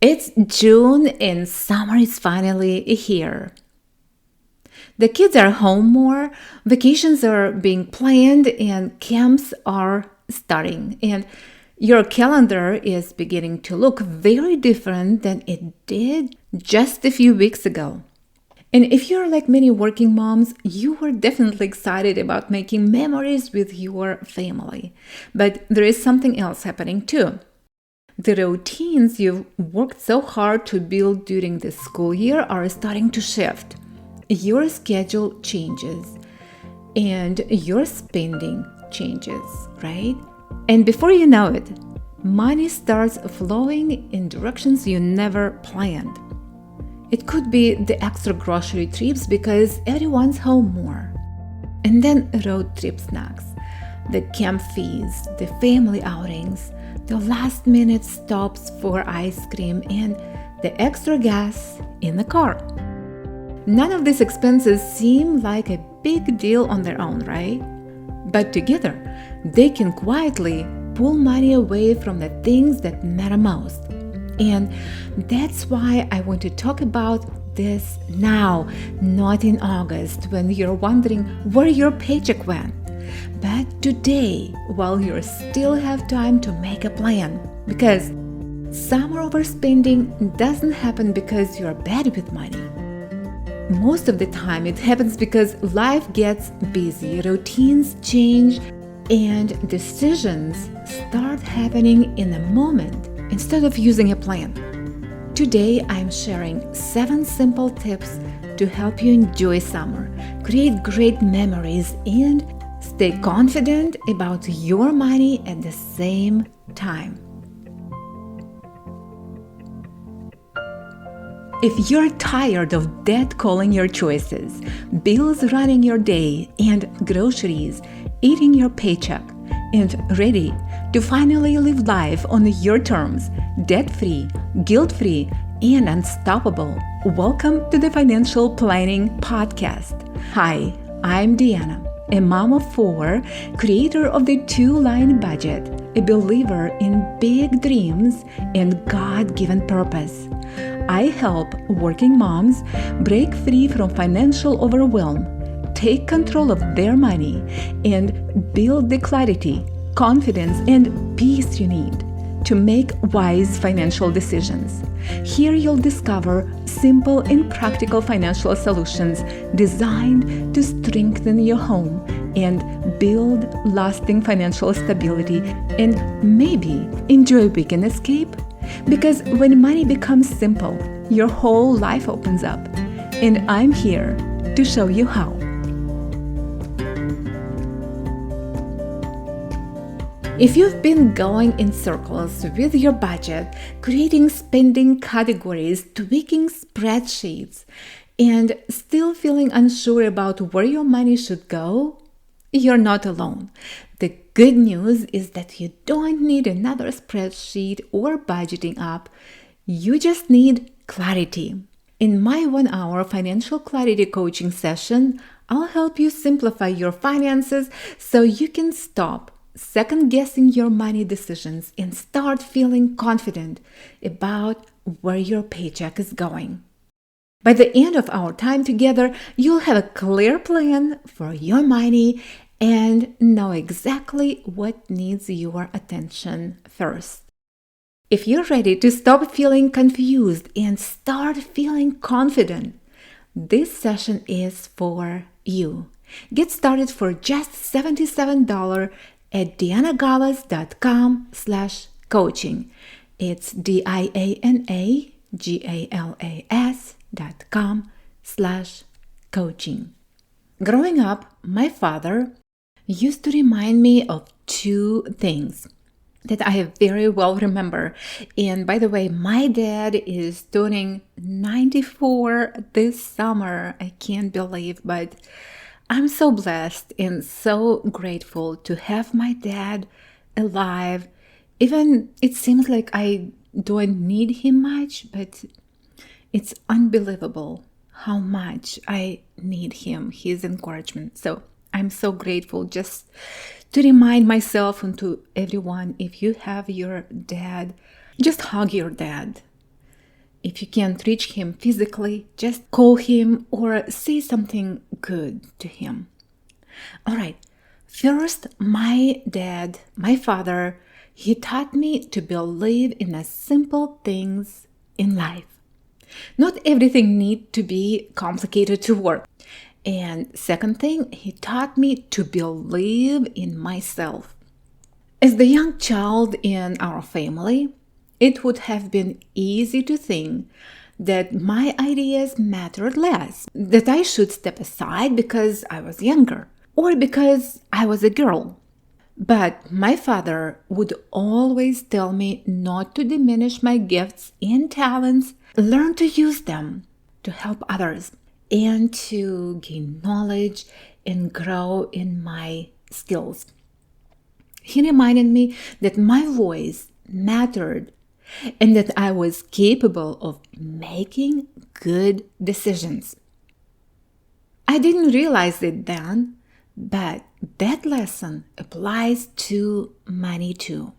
It's June and summer is finally here. The kids are home more, vacations are being planned, and camps are starting. And your calendar is beginning to look very different than it did just a few weeks ago. And if you're like many working moms, you were definitely excited about making memories with your family. But there is something else happening too. The routines you've worked so hard to build during the school year are starting to shift. Your schedule changes and your spending changes, right? And before you know it, money starts flowing in directions you never planned. It could be the extra grocery trips because everyone's home more. And then road trip snacks, the camp fees, the family outings, the last minute stops for ice cream, and the extra gas in the car. None of these expenses seem like a big deal on their own, right? But together, they can quietly pull money away from the things that matter most. And that's why I want to talk about this now, not in August when you're wondering where your paycheck went. But today, while you still have time to make a plan, because summer overspending doesn't happen because you're bad with money. Most of the time, it happens because life gets busy, routines change, and decisions start happening in a moment instead of using a plan. Today, I'm sharing 7 simple tips to help you enjoy summer, create great memories, and stay confident about your money at the same time. If you're tired of debt calling your choices, bills running your day, and groceries eating your paycheck, and ready to finally live life on your terms, debt-free, guilt-free, and unstoppable, welcome to the Financial Planning Podcast. Hi, I'm Deanna, a mom of 4, creator of the 2-line budget, a believer in big dreams and God-given purpose. I help working moms break free from financial overwhelm, take control of their money, and build the clarity, confidence, and peace you need to make wise financial decisions. Here you'll discover simple and practical financial solutions designed to strengthen your home and build lasting financial stability, and maybe enjoy a weekend escape. Because when money becomes simple, your whole life opens up. And I'm here to show you how. If you've been going in circles with your budget, creating spending categories, tweaking spreadsheets, and still feeling unsure about where your money should go, you're not alone. The good news is that you don't need another spreadsheet or budgeting app. You just need clarity. In my 1-hour financial clarity coaching session, I'll help you simplify your finances so you can stop second-guessing your money decisions and start feeling confident about where your paycheck is going. By the end of our time together, you'll have a clear plan for your money and know exactly what needs your attention first. If you're ready to stop feeling confused and start feeling confident, this session is for you. Get started for just $77 at dianagalas.com/coaching. It's dianagalas.com/coaching. Growing up, my father used to remind me of 2 things that I very well remember. And by the way, my dad is turning 94 this summer. I can't believe, but I'm so blessed and so grateful to have my dad alive. Even it seems like I don't need him much, but it's unbelievable how much I need him, his encouragement. So I'm so grateful just to remind myself and to everyone, if you have your dad, just hug your dad. If you can't reach him physically, just call him or say something good to him. All right. First, my dad, my father, he taught me to believe in the simple things in life. Not everything needs to be complicated to work. And second thing, he taught me to believe in myself. As the young child in our family, it would have been easy to think that my ideas mattered less, that I should step aside because I was younger or because I was a girl. But my father would always tell me not to diminish my gifts and talents, learn to use them to help others, and to gain knowledge and grow in my skills. He reminded me that my voice mattered and that I was capable of making good decisions. I didn't realize it then, but that lesson applies to money too.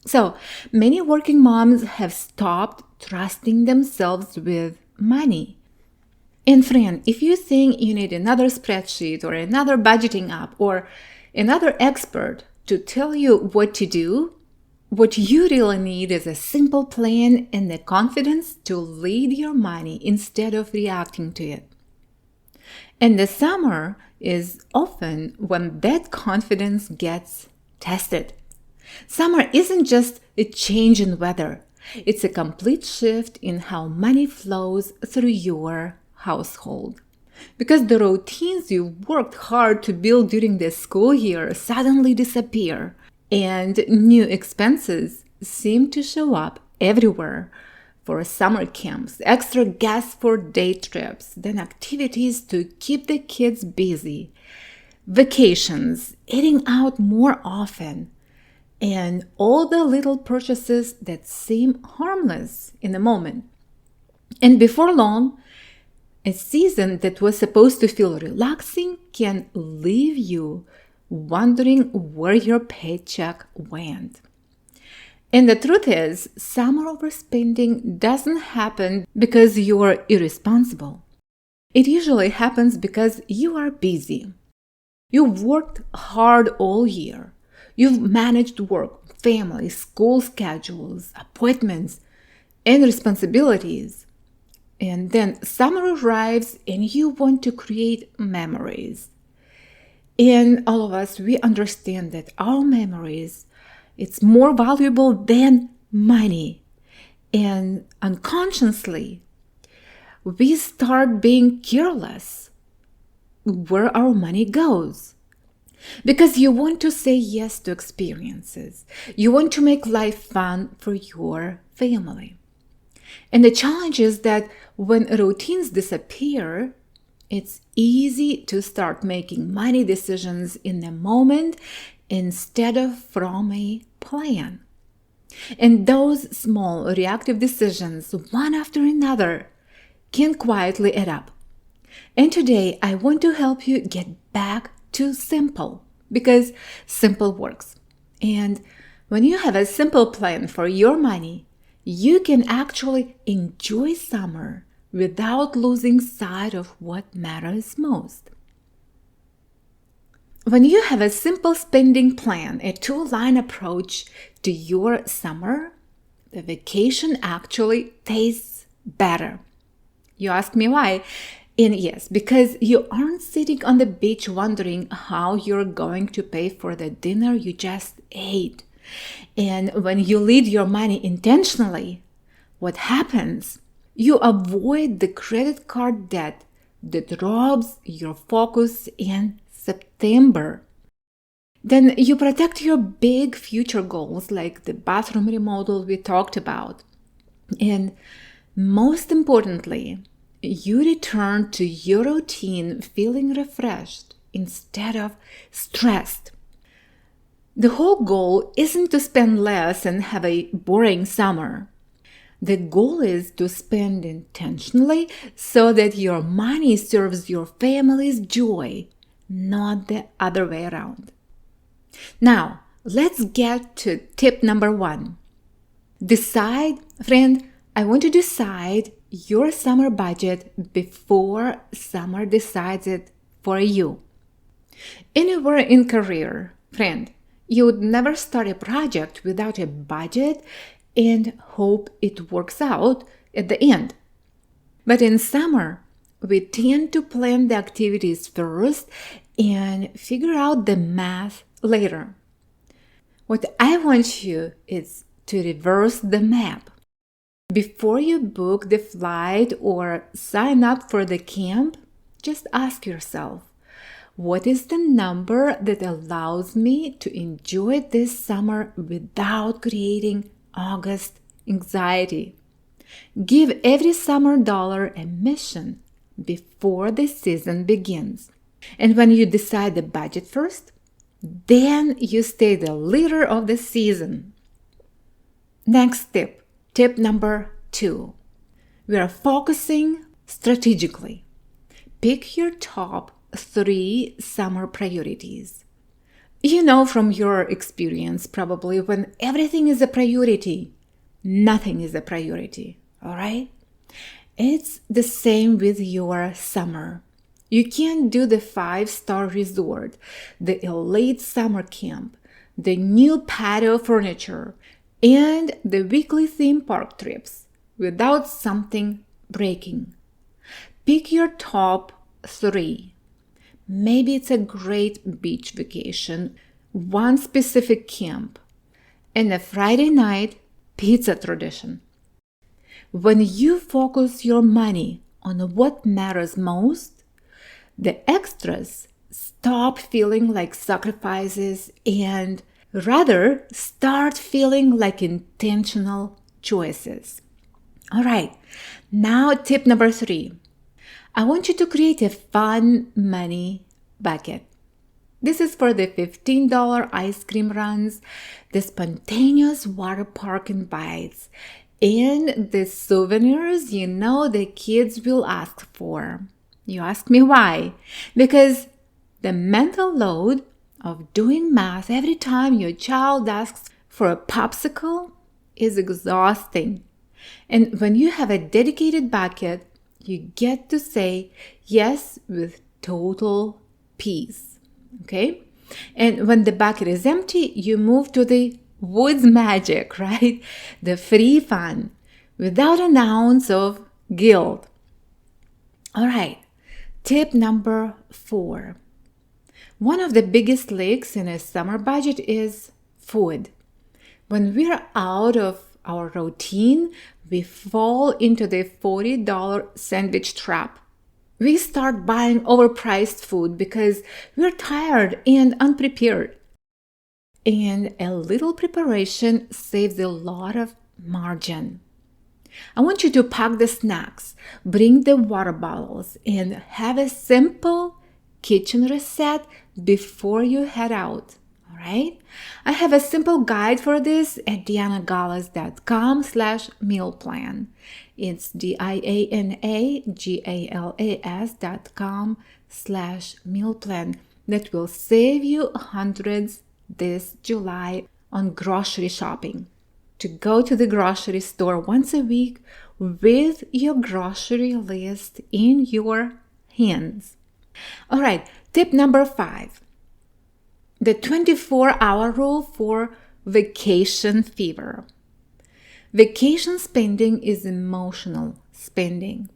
So many working moms have stopped trusting themselves with money. And friend, if you think you need another spreadsheet or another budgeting app or another expert to tell you what to do, what you really need is a simple plan and the confidence to lead your money instead of reacting to it. And the summer is often when that confidence gets tested. Summer isn't just a change in weather. It's a complete shift in how money flows through your household. Because the routines you worked hard to build during the school year suddenly disappear, and new expenses seem to show up everywhere. For summer camps, extra gas for day trips, then activities to keep the kids busy, vacations, eating out more often, and all the little purchases that seem harmless in the moment. And before long, a season that was supposed to feel relaxing can leave you wondering where your paycheck went. And the truth is, summer overspending doesn't happen because you're irresponsible. It usually happens because you are busy. You've worked hard all year. You've managed work, family, school schedules, appointments, and responsibilities. And then summer arrives and you want to create memories. And all of us, we understand that our memories, it's more valuable than money. And unconsciously, we start being careless where our money goes. Because you want to say yes to experiences. You want to make life fun for your family. And the challenge is that when routines disappear, it's easy to start making money decisions in the moment instead of from a plan. And those small reactive decisions, one after another, can quietly add up. And today, I want to help you get back to simple, because simple works. And when you have a simple plan for your money, you can actually enjoy summer without losing sight of what matters most. When you have a simple spending plan, a two-line approach to your summer, the vacation actually tastes better. You ask me why? And yes, because you aren't sitting on the beach wondering how you're going to pay for the dinner you just ate. And when you lead your money intentionally, what happens? You avoid the credit card debt that robs your focus in September. Then you protect your big future goals like the bathroom remodel we talked about. And most importantly, you return to your routine feeling refreshed instead of stressed. The whole goal isn't to spend less and have a boring summer. The goal is to spend intentionally so that your money serves your family's joy, not the other way around. Now, let's get to tip number 1. Decide, friend, I want to decide your summer budget before summer decides it for you. Anywhere in career, friend, you would never start a project without a budget and hope it works out at the end. But in summer, we tend to plan the activities first and figure out the math later. What I want you is to reverse the map. Before you book the flight or sign up for the camp, just ask yourself, what is the number that allows me to enjoy this summer without creating August anxiety? Give every summer dollar a mission before the season begins. And when you decide the budget first, then you stay the leader of the season. Next tip number 2. We are focusing strategically. Pick your top 3 summer priorities. You know from your experience probably when everything is a priority, nothing is a priority, all right? It's the same with your summer. You can't do the 5-star resort, the elite summer camp, the new patio furniture, and the weekly theme park trips without something breaking. Pick your top 3. Maybe it's a great beach vacation, one specific camp, and a Friday night pizza tradition. When you focus your money on what matters most, the extras stop feeling like sacrifices and rather start feeling like intentional choices. All right, now tip number 3. I want you to create a fun money bucket. This is for the $15 ice cream runs, the spontaneous water park invites, and the souvenirs you know the kids will ask for. You ask me why? Because the mental load of doing math every time your child asks for a popsicle is exhausting. And when you have a dedicated bucket, you get to say yes with total peace. Okay? And when the bucket is empty, you move to the woods magic, right? The free fun without an ounce of guilt. All right. Tip number 4. One of the biggest leaks in a summer budget is food. When we're out of our routine, we fall into the $40 sandwich trap. We start buying overpriced food because we're tired and unprepared. And a little preparation saves a lot of margin. I want you to pack the snacks, bring the water bottles, and have a simple kitchen reset before you head out. All right? I have a simple guide for this at dianagalas.com/meal plan. It's dianagalas.com/meal plan that will save you hundreds this July on grocery shopping. To go to the grocery store once a week with your grocery list in your hands. All right, tip number 5. The 24-hour rule for vacation fever. Vacation spending is emotional spending.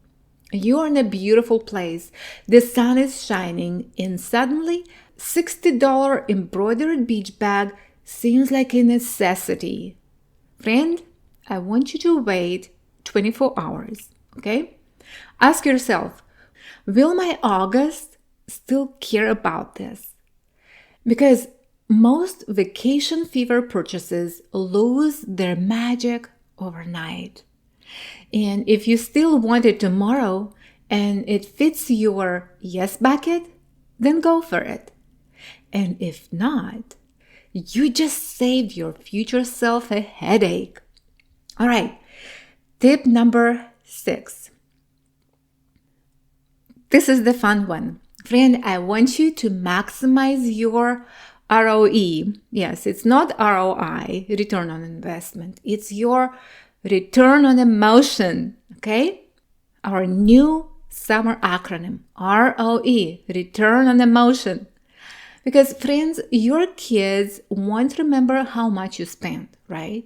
You're in a beautiful place, the sun is shining, and suddenly $60 embroidered beach bag seems like a necessity. Friend, I want you to wait 24 hours, okay? Ask yourself, will my August still care about this? Because most vacation fever purchases lose their magic overnight. And if you still want it tomorrow and it fits your yes bucket, then go for it. And if not, you just saved your future self a headache. All right, tip number 6. This is the fun one. Friend, I want you to maximize your ROE. Yes, it's not ROI, return on investment. It's your return on emotion, okay? Our new summer acronym, ROE, return on emotion. Because friends, your kids won't remember how much you spent, right?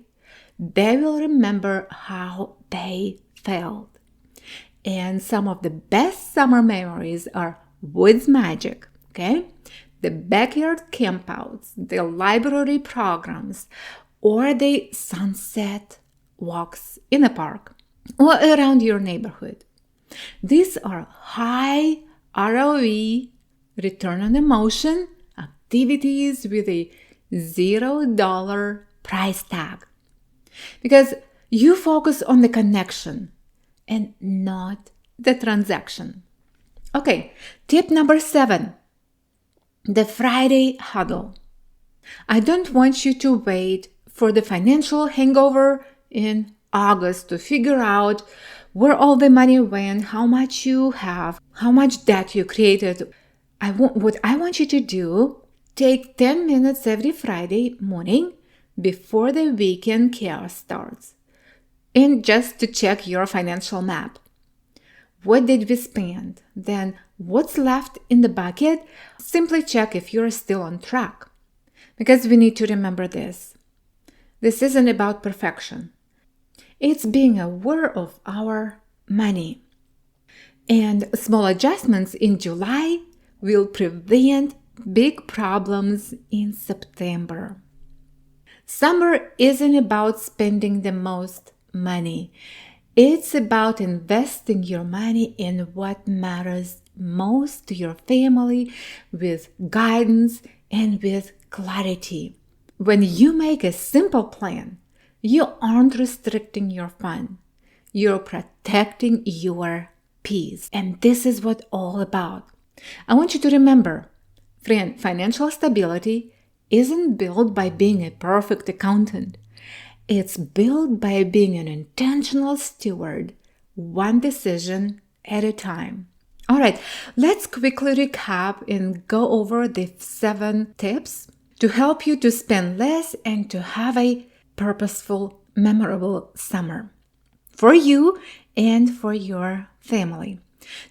They will remember how they felt. And some of the best summer memories are woods magic, okay? The backyard campouts, the library programs, or the sunset walks in a park or around your neighborhood. These are high ROE, return on emotion, activities with a $0 price tag. Because you focus on the connection and not the transaction. Okay, tip number 7, the Friday huddle. I don't want you to wait for the financial hangover in August to figure out where all the money went, how much you have, how much debt you created. What I want you to do, take 10 minutes every Friday morning before the weekend chaos starts, and just to check your financial map. What did we spend? Then what's left in the bucket? Simply check if you're still on track. Because we need to remember this. This isn't about perfection. It's being aware of our money. And small adjustments in July will prevent big problems in September. Summer isn't about spending the most money. It's about investing your money in what matters most to your family with guidance and with clarity. When you make a simple plan, you aren't restricting your fun. You're protecting your peace. And this is what all about. I want you to remember, friend, financial stability isn't built by being a perfect accountant. It's built by being an intentional steward, one decision at a time. All right, let's quickly recap and go over the 7 tips to help you to spend less and to have a purposeful, memorable summer for you and for your family.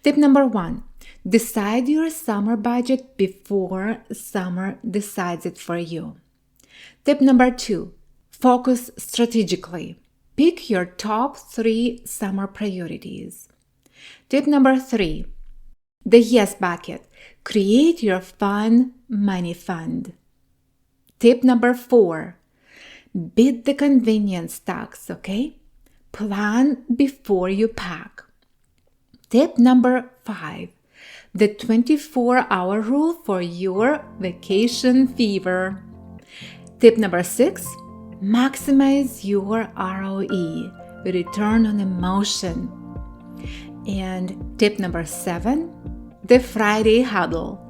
Tip number 1, decide your summer budget before summer decides it for you. Tip number 2, focus strategically. Pick your top 3 summer priorities. Tip number 3, the yes bucket. Create your fun money fund. Tip number 4, beat the convenience tax, okay? Plan before you pack. Tip number 5, the 24-hour rule for your vacation fever. Tip number 6, maximize your ROE, return on emotion. And tip number 7, the Friday huddle.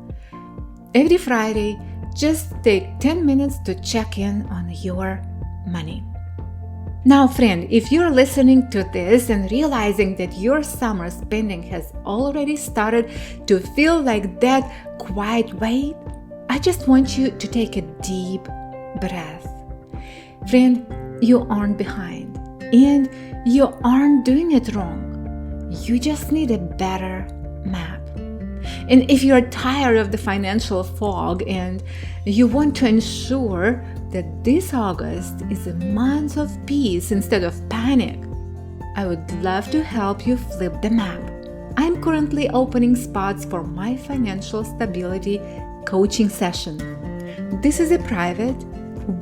Every Friday, just take 10 minutes to check in on your money. Now, friend, if you're listening to this and realizing that your summer spending has already started to feel like that quiet weight, I just want you to take a deep breath. Friend, you aren't behind and you aren't doing it wrong. You just need a better map. And if you're tired of the financial fog and you want to ensure that this August is a month of peace instead of panic, I would love to help you flip the map. I'm currently opening spots for my financial stability coaching session. This is a private,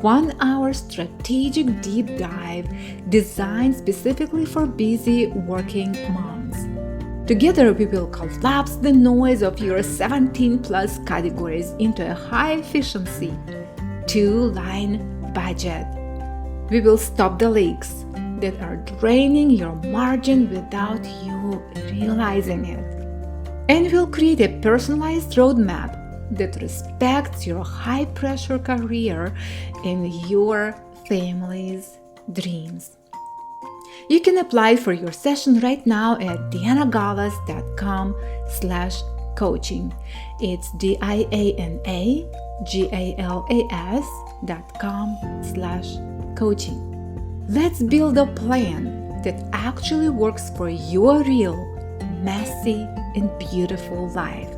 1-hour strategic deep dive designed specifically for busy working moms. Together, we will collapse the noise of your 17-plus categories into a high-efficiency, 2-line budget. We will stop the leaks that are draining your margin without you realizing it. And we'll create a personalized roadmap that respects your high-pressure career and your family's dreams. You can apply for your session right now at dianagalas.com/coaching. It's dianagalas.com/coaching. Let's build a plan that actually works for your real, messy, and beautiful life.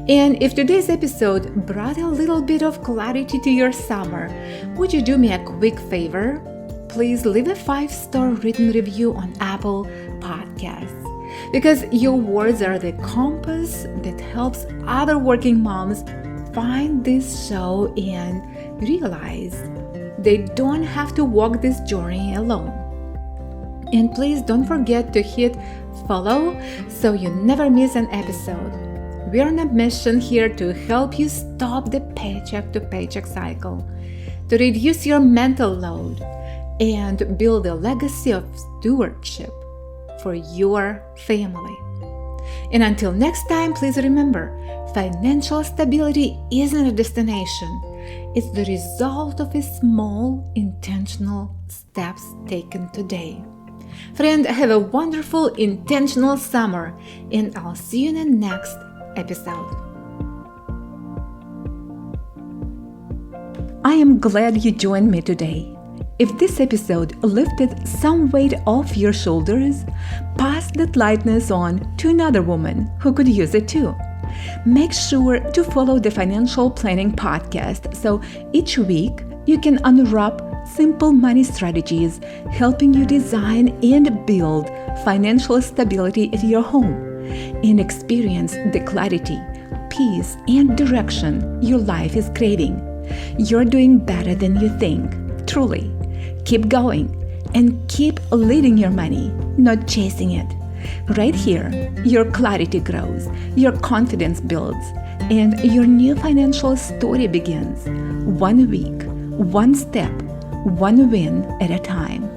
And if today's episode brought a little bit of clarity to your summer, would you do me a quick favor? Please leave a 5-star written review on Apple Podcasts, because your words are the compass that helps other working moms find this show and realize they don't have to walk this journey alone. And please don't forget to hit follow so you never miss an episode. We're on a mission here to help you stop the paycheck to paycheck cycle, to reduce your mental load, and build a legacy of stewardship for your family. And until next time, please remember, financial stability isn't a destination. It's the result of a small, intentional steps taken today. Friend, have a wonderful, intentional summer, and I'll see you in the next episode. I am glad you joined me today. If this episode lifted some weight off your shoulders, pass that lightness on to another woman who could use it too. Make sure to follow the Financial Planning Podcast so each week you can unwrap simple money strategies helping you design and build financial stability at your home and experience the clarity, peace, and direction your life is craving. You're doing better than you think, truly. Keep going and keep leading your money, not chasing it. Right here, your clarity grows, your confidence builds, and your new financial story begins. 1 week, 1 step, 1 win at a time.